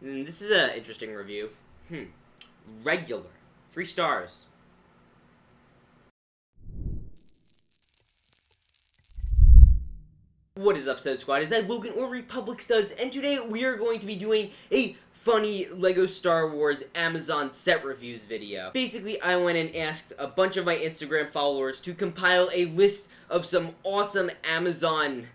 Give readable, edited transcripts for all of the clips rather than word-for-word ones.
This is an interesting review. Regular. 3 stars. What is up, Stud Squad? It's Logan or Republic Studs, and today we are going to be doing a funny LEGO Star Wars Amazon set reviews video. Basically, I went and asked a bunch of my Instagram followers to compile a list of some awesome Amazon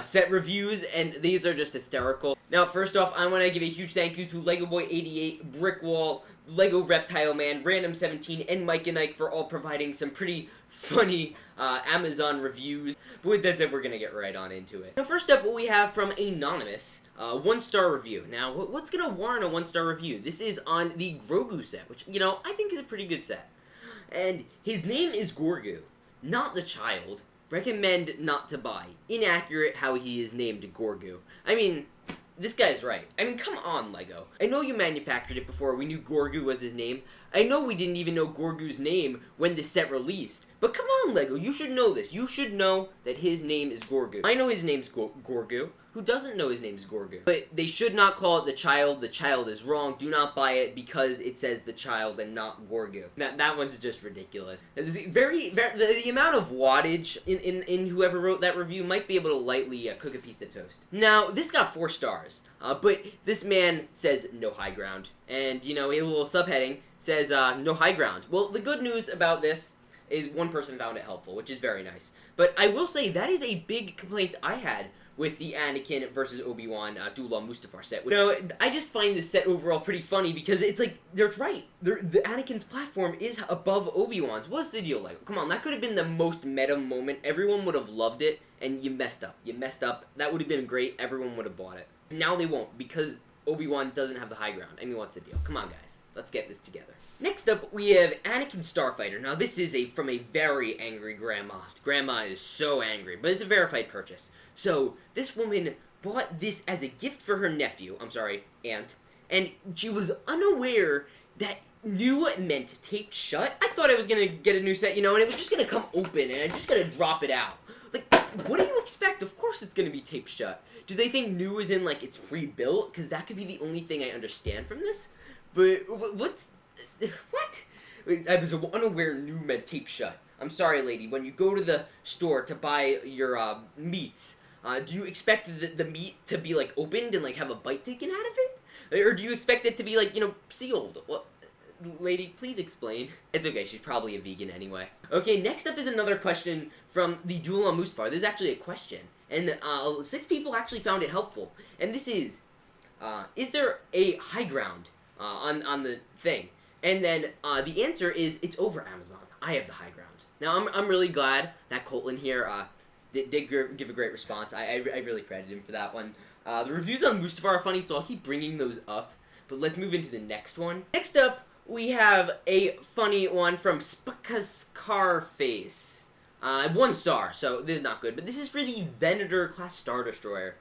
set reviews, and these are just hysterical. Now, first off, I want to give a huge thank you to Lego Boy 88, Brickwall, Lego Reptile Man, Random 17, and Mike and Ike for all providing some pretty funny Amazon reviews. But with that said, we're gonna get right on into it. Now, first up, what we have from Anonymous, 1-star review. Now, what's gonna warrant a 1-star review? This is on the Grogu set, which, you know, I think is a pretty good set. And his name is Grogu, not the child. Recommend not to buy. Inaccurate how he is named Grogu. I mean, this guy's right. I mean, come on, LEGO. I know you manufactured it before we knew Grogu was his name. I know we didn't even know Grogu's name when the set released. But come on, LEGO, you should know this. You should know that his name is Grogu. I know his name's Grogu. Who doesn't know his name's Grogu? But they should not call it the child. The child is wrong. Do not buy it because it says the child and not Grogu. That one's just ridiculous. The amount of wattage in whoever wrote that review might be able to lightly cook a piece of toast. Now, this got 4 stars. But this man says no high ground. And, you know, a little subheading says no high ground. Well, the good news about this is one person found it helpful, which is very nice. But I will say that is a big complaint I had with the Anakin versus Obi-Wan Dula Mustafar set. You know, I just find this set overall pretty funny because it's like, they're right. The Anakin's platform is above Obi-Wan's. What's the deal, like? Come on, that could have been the most meta moment. Everyone would have loved it, and you messed up. You messed up. That would have been great. Everyone would have bought it. Now they won't because Obi-Wan doesn't have the high ground. I mean, what's the deal? Come on, guys. Let's get this together. Next up, we have Anakin Starfighter. Now, this is from a very angry grandma. Grandma is so angry, but it's a verified purchase. So, this woman bought this as a gift for her nephew, aunt, and she was unaware that new meant taped shut. I thought I was gonna get a new set, you know, and it was just gonna come open, and I'm just gonna drop it out. Like, what do you expect? Of course it's gonna be taped shut. Do they think new is in, like, it's pre-built? Because that could be the only thing I understand from this. But, what? I was unaware new meant taped shut. I'm sorry, lady. When you go to the store to buy your meats, do you expect the meat to be, like, opened and, like, have a bite taken out of it? Or do you expect it to be, like, you know, sealed? Well, lady, please explain. It's okay, she's probably a vegan anyway. Okay, next up is another question from the Dula Mustafar. This is actually a question. And 6 people actually found it helpful. And this is there a high ground on the thing? And then the answer is, it's over Amazon. I have the high ground. Now, I'm really glad that Colton here did give a great response. I really credit him for that one. The reviews on Mustafar are funny, so I'll keep bringing those up. But let's move into the next one. Next up, we have a funny one from Scarface. 1 star, so this is not good. But this is for the Venator class Star Destroyer.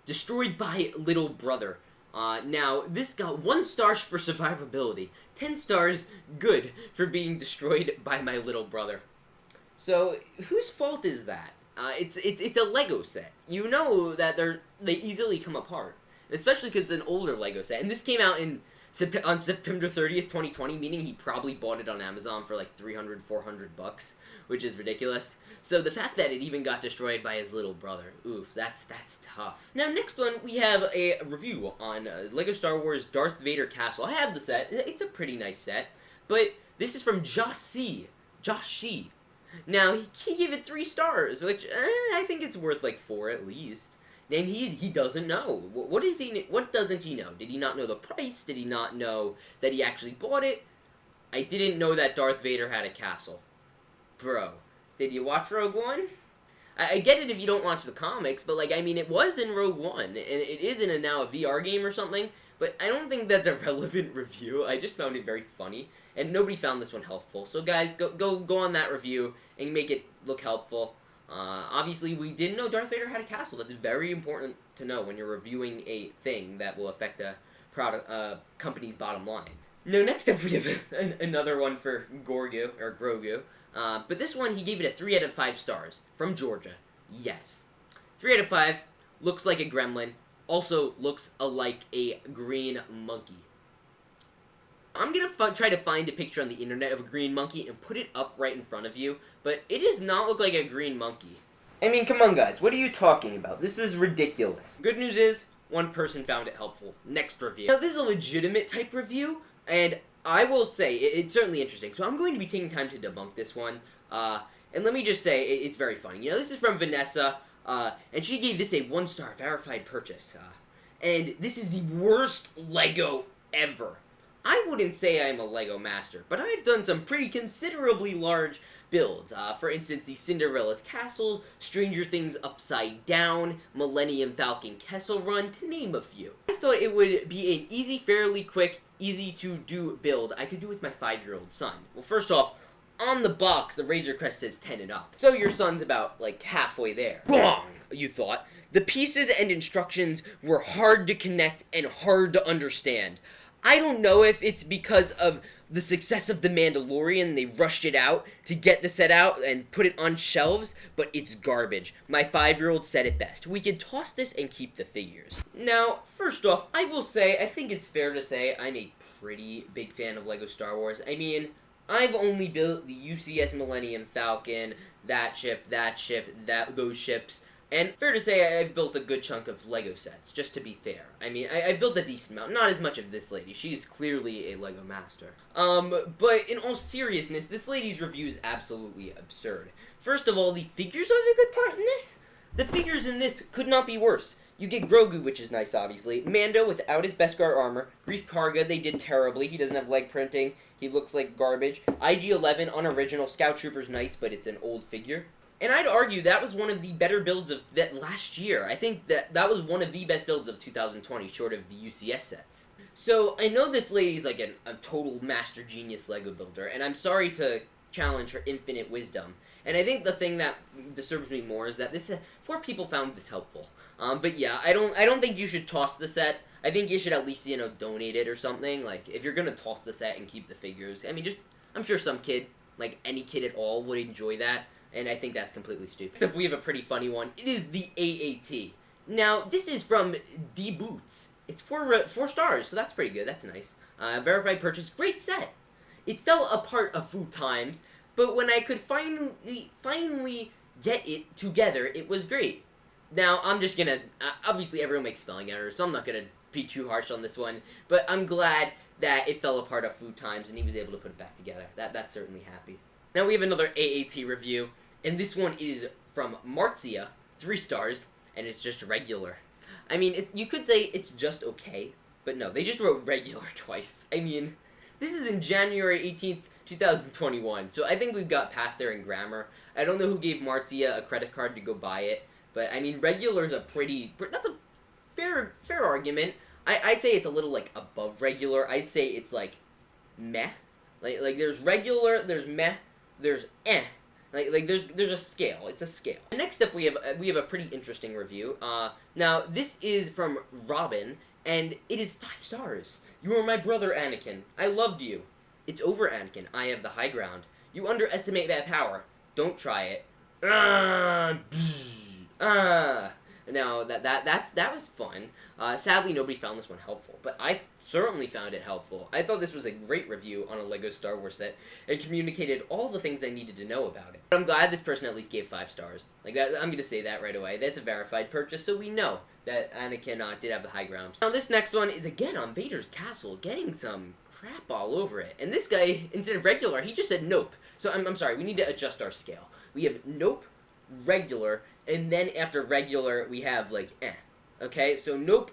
Destroyed by Little Brother. Now, this got 1 star for survivability. 10 stars, good, for being destroyed by my little brother. So, whose fault is that? It's a Lego set. You know that they easily come apart. Especially because it's an older Lego set. And this came out on September 30th, 2020, meaning he probably bought it on Amazon for like $300, $400, which is ridiculous. So the fact that it even got destroyed by his little brother, oof, that's tough. Now, next one, we have a review on LEGO Star Wars Darth Vader Castle. I have the set. It's a pretty nice set, but this is from Josh C. Now, he gave it 3 stars, which I think it's worth like 4 at least. And he doesn't know. What doesn't he know? Did he not know the price? Did he not know that he actually bought it? I didn't know that Darth Vader had a castle. Bro, did you watch Rogue One? I get it if you don't watch the comics, but, like, I mean, it was in Rogue One, and it is in now a VR game or something, but I don't think that's a relevant review. I just found it very funny, and nobody found this one helpful. So, guys, go on that review and make it look helpful. Obviously, we didn't know Darth Vader had a castle. That's very important to know when you're reviewing a thing that will affect a company's bottom line. Now, next up, we have another one for Grogu. But this one, he gave it a 3 out of 5 stars. From Georgia. Yes. 3 out of 5. Looks like a gremlin. also looks like a green monkey. I'm gonna try to find a picture on the internet of a green monkey and put it up right in front of you, but it does not look like a green monkey. I mean, come on guys, what are you talking about? This is ridiculous. Good news is, one person found it helpful. Next review. Now, this is a legitimate type review, and I will say, it's certainly interesting. So I'm going to be taking time to debunk this one, and let me just say, it's very funny. You know, this is from Vanessa, and she gave this a 1-star verified purchase, and this is the worst Lego ever. I wouldn't say I'm a Lego master, but I've done some pretty considerably large builds. For instance, the Cinderella's Castle, Stranger Things Upside Down, Millennium Falcon Kessel Run, to name a few. I thought it would be an easy, fairly quick, easy to do build I could do with my 5-year-old son. Well, first off, on the box, the Razor Crest says 10 and up. So your son's about, like, halfway there. Wrong, you thought. The pieces and instructions were hard to connect and hard to understand. I don't know if it's because of the success of The Mandalorian, they rushed it out to get the set out and put it on shelves, but it's garbage. My 5-year-old said it best. We can toss this and keep the figures. Now, first off, I will say, I think it's fair to say I'm a pretty big fan of LEGO Star Wars. I mean, I've only built the UCS Millennium Falcon, that ship, those ships. And fair to say, I've built a good chunk of Lego sets, just to be fair. I mean, I've built a decent amount. Not as much of this lady. She's clearly a Lego master. But in all seriousness, this lady's review is absolutely absurd. First of all, the figures are the good part in this. The figures in this could not be worse. You get Grogu, which is nice, obviously. Mando without his Beskar armor. Greef Karga, they did terribly. He doesn't have leg printing. He looks like garbage. IG-11, unoriginal. Scout Trooper's nice, but it's an old figure. And I'd argue that was one of the better builds of that last year. I think that was one of the best builds of 2020, short of the UCS sets. So, I know this lady's like a total master genius Lego builder, and I'm sorry to challenge her infinite wisdom. And I think the thing that disturbs me more is that this 4 people found this helpful. But yeah, I don't think you should toss the set. I think you should at least, you know, donate it or something. Like, if you're gonna toss the set and keep the figures, I mean, I'm sure some kid, like any kid at all, would enjoy that. And I think that's completely stupid. Except we have a pretty funny one. It is the AAT. Now, this is from D Boots. It's 4 stars, so that's pretty good. That's nice. Verified purchase. Great set. It fell apart a few times, but when I could finally get it together, it was great. Now, I'm just gonna... obviously, everyone makes spelling errors, so I'm not gonna be too harsh on this one. But I'm glad that it fell apart a few times, and he was able to put it back together. That's certainly happy. Now we have another AAT review, and this one is from Martzia, 3 stars, and it's just regular. I mean, you could say it's just okay, but no, they just wrote regular twice. I mean, this is in January 18th, 2021, so I think we've got past there in grammar. I don't know who gave Martzia a credit card to go buy it, but I mean, regular's a that's a fair argument. I'd say it's a little, like, above regular. I'd say it's, like, meh. Like there's regular, there's meh, there's eh. Like there's a scale. It's a scale. Next up, we have a pretty interesting review. Now this is from Robin, and it is 5 stars. You are my brother, Anakin. I loved you. It's over, Anakin. I have the high ground. You underestimate my power. Don't try it. Now that was fun. Sadly, nobody found this one helpful, but I certainly found it helpful. I thought this was a great review on a LEGO Star Wars set and communicated all the things I needed to know about it. But I'm glad this person at least gave 5 stars. Like that, I'm gonna say that right away. That's a verified purchase, so we know that Anakin did have the high ground. Now this next one is again on Vader's castle, getting some crap all over it. And this guy, instead of regular, he just said nope. So I'm sorry, we need to adjust our scale. We have nope, regular, and then after regular we have like eh. Okay, so nope,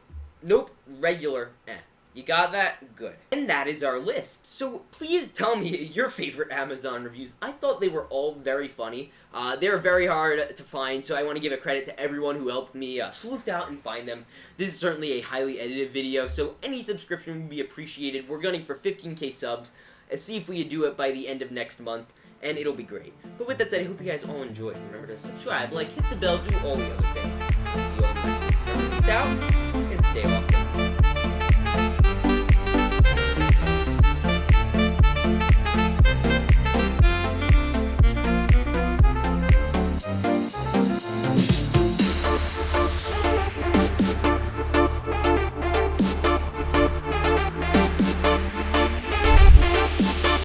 regular, eh. You got that? Good. And that is our list. So please tell me your favorite Amazon reviews. I thought they were all very funny. They're very hard to find, so I want to give a credit to everyone who helped me sleuth out and find them. This is certainly a highly edited video, so any subscription would be appreciated. We're gunning for 15k subs, and see if we can do it by the end of next month, and it'll be great. But with that said, I hope you guys all enjoyed. Remember to subscribe, like, hit the bell, do all the other things. See you all next week. Peace out, and stay awesome.